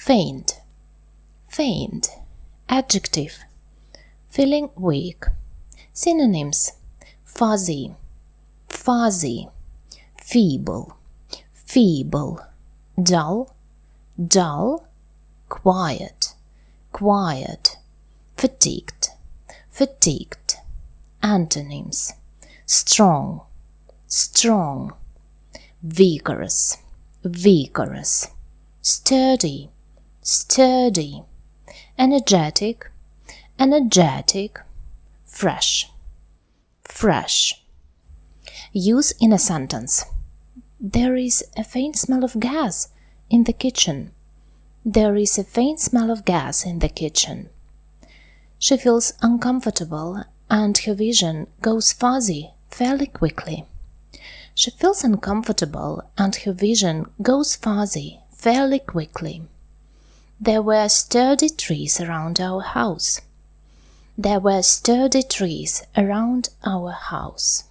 Faint. Faint. Adjective. Feeling weak. Synonyms: fuzzy, fuzzy, feeble, feeble, dull, dull, quiet, quiet, fatigued, fatigued. Antonyms: strong, strong, vigorous, vigorous, sturdy, sturdy, energetic, energetic, fresh, fresh. Use in a sentence: there is a faint smell of gas in the kitchen. There is a faint smell of gas in the kitchen. She feels uncomfortable and her vision goes fuzzy fairly quickly. She feels uncomfortable and her vision goes fuzzy fairly quickly. There were sturdy trees around our house. There were sturdy trees around our house.